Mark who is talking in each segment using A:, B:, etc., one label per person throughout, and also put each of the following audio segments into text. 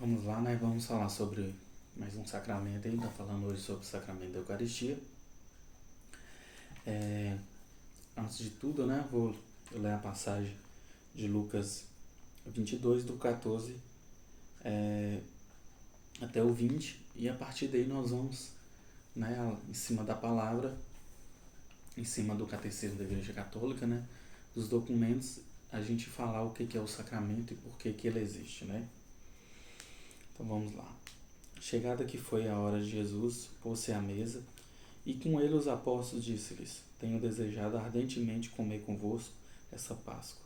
A: Vamos lá, né? Vamos falar sobre mais um sacramento aí. Tá falando hoje sobre o sacramento da Eucaristia. Antes de tudo, né? Vou ler a passagem de Lucas 22, do 14 até o 20. E a partir daí nós vamos, né? Em cima da palavra, em cima do catecismo da Igreja Católica, né? Dos documentos, a gente falar o que é o sacramento e por que ele existe, né? Então vamos lá. Chegada que foi a hora de Jesus, pôs-se à mesa, e com ele os apóstolos disse-lhes: Tenho desejado ardentemente comer convosco essa Páscoa,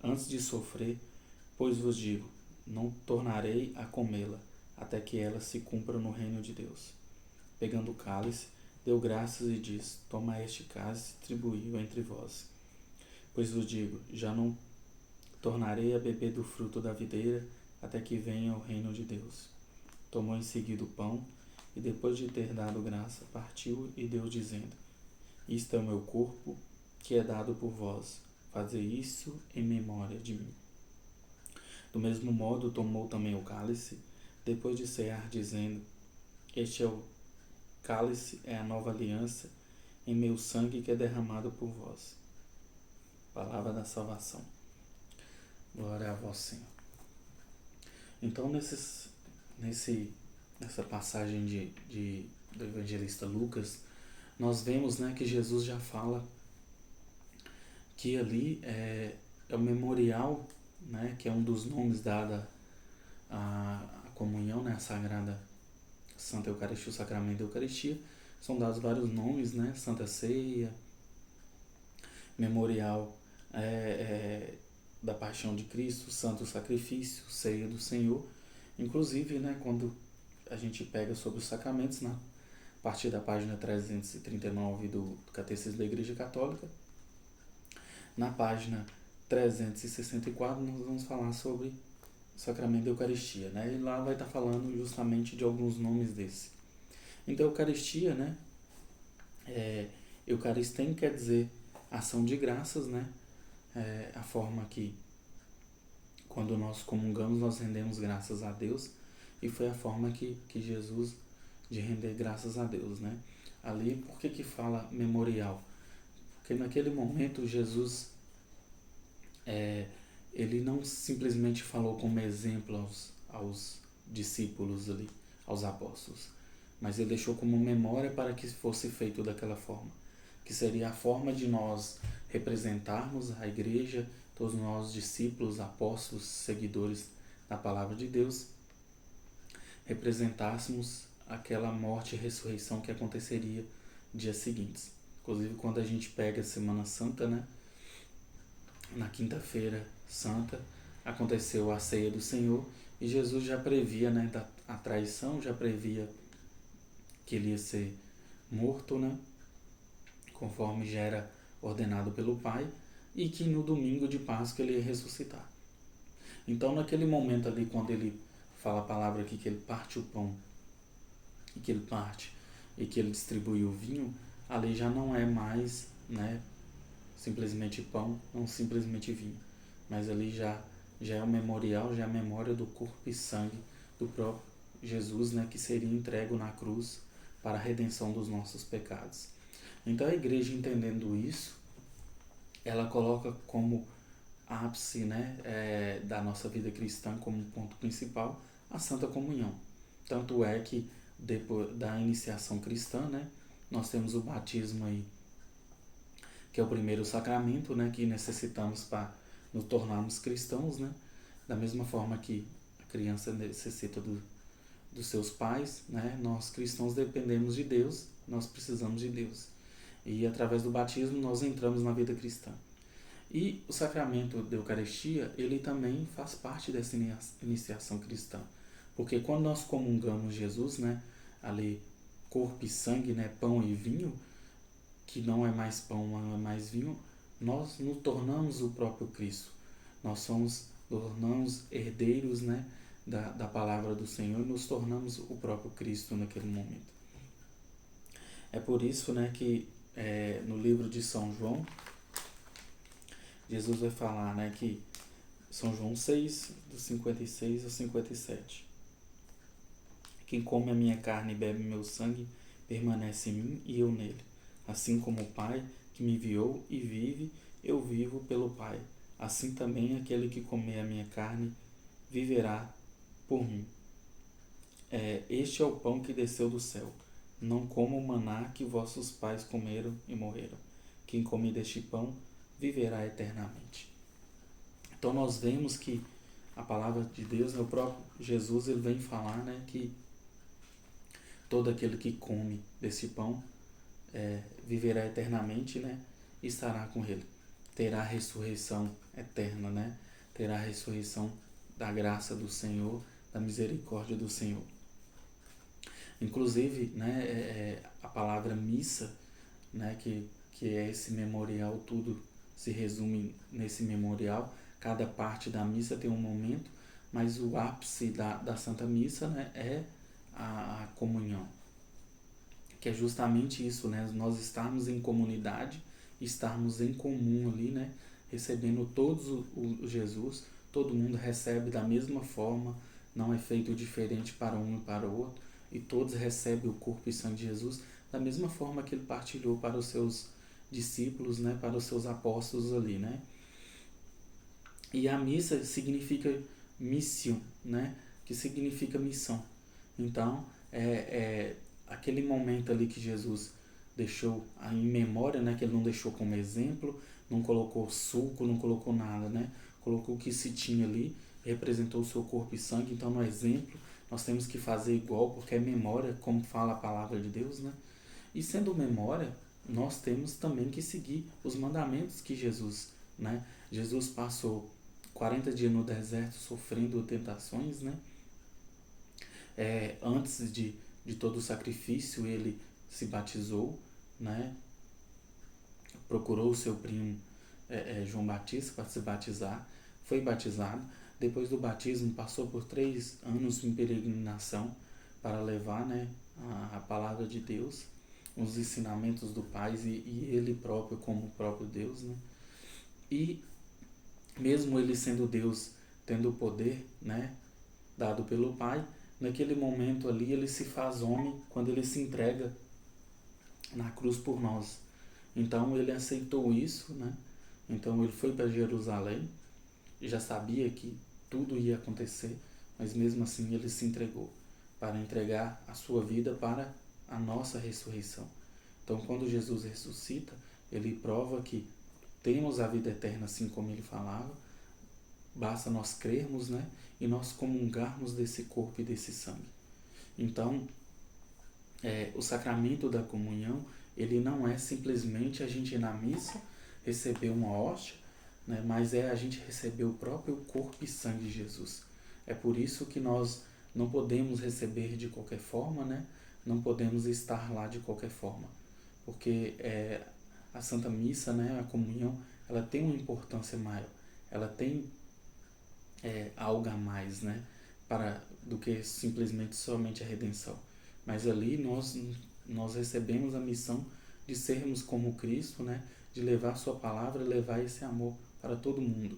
A: antes de sofrer, pois vos digo, não tornarei a comê-la, até que ela se cumpra no reino de Deus. Pegando o cálice, deu graças e disse: Tomai este cálice e distribuí-o entre vós. Pois vos digo, já não tornarei a beber do fruto da videira, até que venha o reino de Deus. Tomou em seguida o pão, e depois de ter dado graça, partiu e deu, dizendo: Isto é o meu corpo, que é dado por vós. Fazei isso em memória de mim. Do mesmo modo, tomou também o cálice, depois de cear, dizendo: Este é o cálice, é a nova aliança, em meu sangue que é derramado por vós. Palavra da salvação. Glória a vós, Senhor. Então, nessa passagem do evangelista Lucas, nós vemos, né, que Jesus já fala que ali é o memorial, né, que é um dos nomes dado à comunhão, né, a Sagrada Santa Eucaristia, o Sacramento da Eucaristia. São dados vários nomes, né, Santa Ceia, memorial da Paixão de Cristo, Santo Sacrifício, Ceia do Senhor. Inclusive, né, quando a gente pega sobre os sacramentos, na partir da página 339 do Catecismo da Igreja Católica, na página 364 nós vamos falar sobre o sacramento da Eucaristia, né? E lá vai estar falando justamente de alguns nomes desse. Então, Eucaristia, né? Eucaristém quer dizer ação de graças, né? A forma que, quando nós comungamos, nós rendemos graças a Deus, e foi a forma que Jesus de render graças a Deus, né? Ali, por que fala memorial? Porque naquele momento Jesus ele não simplesmente falou como exemplo aos discípulos ali, aos apóstolos, mas ele deixou como memória para que fosse feito daquela forma, que seria a forma de nós representarmos a igreja, todos nós discípulos, apóstolos, seguidores da palavra de Deus, representássemos aquela morte e ressurreição que aconteceria dias seguintes. Inclusive, quando a gente pega a Semana Santa, né, na quinta-feira santa, aconteceu a ceia do Senhor, e Jesus já previa, né, a traição, já previa que ele ia ser morto, né, conforme já era ordenado pelo Pai, e que no domingo de Páscoa ele ia ressuscitar. Então, naquele momento ali, quando ele fala a palavra aqui, que ele parte o pão, e que ele parte, e que ele distribui o vinho, ali já não é mais, né, simplesmente pão, não simplesmente vinho, mas ali já é o memorial, já é a memória do corpo e sangue do próprio Jesus, né, que seria entregue na cruz para a redenção dos nossos pecados. Então, a igreja, entendendo isso, ela coloca como ápice, né, da nossa vida cristã, como ponto principal, a Santa Comunhão. Tanto é que depois da iniciação cristã, né, nós temos o batismo aí, que é o primeiro sacramento, né, que necessitamos para nos tornarmos cristãos, né, da mesma forma que a criança necessita dos seus pais, né, nós cristãos dependemos de Deus, nós precisamos de Deus. E através do batismo nós entramos na vida cristã. E o sacramento da Eucaristia, ele também faz parte dessa iniciação cristã. Porque quando nós comungamos Jesus, né, ali corpo e sangue, né, pão e vinho, que não é mais pão, não é mais vinho, nós nos tornamos o próprio Cristo. Nós tornamos herdeiros, né, da palavra do Senhor, e nos tornamos o próprio Cristo naquele momento. É por isso, né, que no livro de São João, Jesus vai falar, né, que São João 6, do 56 ao 57. Quem come a minha carne e bebe meu sangue permanece em mim e eu nele. Assim como o Pai que me enviou e vive, eu vivo pelo Pai. Assim também aquele que comer a minha carne viverá por mim. Este é o pão que desceu do céu. Não como o maná que vossos pais comeram e morreram. Quem come deste pão viverá eternamente. Então nós vemos que a palavra de Deus, o próprio Jesus, ele vem falar, né, que todo aquele que come desse pão viverá eternamente, né, e estará com ele. Terá a ressurreição eterna, né? Terá a ressurreição da graça do Senhor, da misericórdia do Senhor. Inclusive, né, a palavra missa, né, que é esse memorial, tudo se resume nesse memorial. Cada parte da missa tem um momento, mas o ápice da Santa Missa, né, é a comunhão, que é justamente isso, né, nós estarmos em comunidade, estarmos em comum ali, né, recebendo todos o Jesus, todo mundo recebe da mesma forma, não é feito diferente para um e para o outro, e todos recebem o corpo e sangue de Jesus da mesma forma que ele partilhou para os seus discípulos, né, para os seus apóstolos ali, né. E a missa significa missio, né, que significa missão. Então, aquele momento ali que Jesus deixou em memória, né, que ele não deixou como exemplo, não colocou suco, não colocou nada, né, colocou o que se tinha ali, representou o seu corpo e sangue. Então, no exemplo, nós temos que fazer igual, porque é memória, como fala a palavra de Deus, né. E sendo memória, nós temos também que seguir os mandamentos que Jesus, né, Jesus passou 40 dias no deserto sofrendo tentações, né. Antes de todo o sacrifício, ele se batizou, né, procurou o seu primo João Batista para se batizar, foi batizado. Depois do batismo, passou por 3 anos em peregrinação para levar, né, a palavra de Deus, os ensinamentos do Pai e ele próprio como o próprio Deus, né. E mesmo ele sendo Deus, tendo o poder, né, dado pelo Pai, naquele momento ali ele se faz homem quando ele se entrega na cruz por nós. Então ele aceitou isso, né? Então ele foi para Jerusalém, já sabia que tudo ia acontecer, mas mesmo assim ele se entregou para entregar a sua vida para a nossa ressurreição. Então quando Jesus ressuscita, ele prova que temos a vida eterna assim como ele falava, basta nós crermos, né, e nós comungarmos desse corpo e desse sangue. Então, o sacramento da comunhão, ele não é simplesmente a gente ir na missa, receber uma hóstia, né, mas é a gente receber o próprio corpo e sangue de Jesus. É por isso que nós não podemos receber de qualquer forma, né, não podemos estar lá de qualquer forma, porque a Santa Missa, né, a comunhão, ela tem uma importância maior, ela tem algo a mais, né, do que simplesmente somente a redenção. Mas ali nós recebemos a missão de sermos como Cristo, né, de levar sua palavra, levar esse amor para todo mundo.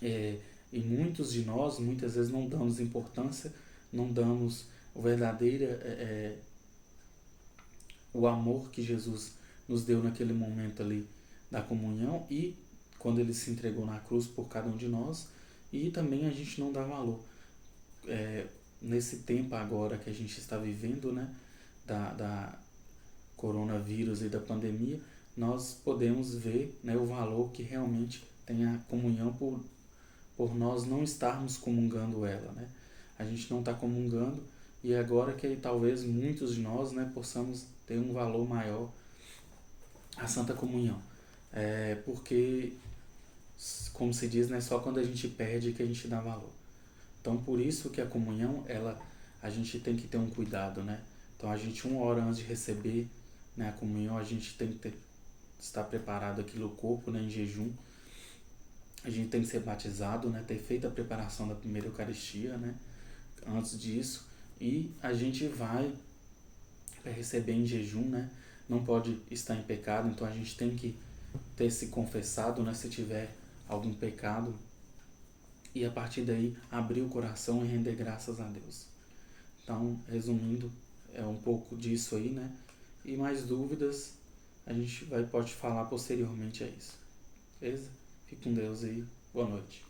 A: E muitos de nós, muitas vezes, não damos importância, não damos o verdadeiro o amor que Jesus nos deu naquele momento ali da comunhão e quando ele se entregou na cruz por cada um de nós, e também a gente não dá valor. Nesse tempo agora que a gente está vivendo, né, da coronavírus e da pandemia, nós podemos ver, né, o valor que realmente tem a comunhão por nós não estarmos comungando ela, né? A gente não está comungando e agora que talvez muitos de nós, né, possamos ter um valor maior a Santa Comunhão. Porque, como se diz, né, só quando a gente perde que a gente dá valor. Então, por isso que a comunhão, a gente tem que ter um cuidado, né? Então, a gente, 1 hora antes de receber, né, a comunhão, a gente tem que estar preparado aqui no corpo, né, em jejum. A gente tem que ser batizado, né, ter feito a preparação da primeira Eucaristia, né, antes disso. E a gente vai receber em jejum, né? Não pode estar em pecado, então a gente tem que ter se confessado, né, se tiver algum pecado, e a partir daí abrir o coração e render graças a Deus. Então, resumindo, é um pouco disso aí, né? E mais dúvidas, a gente pode falar posteriormente a isso. Beleza? Fique com Deus aí. Boa noite.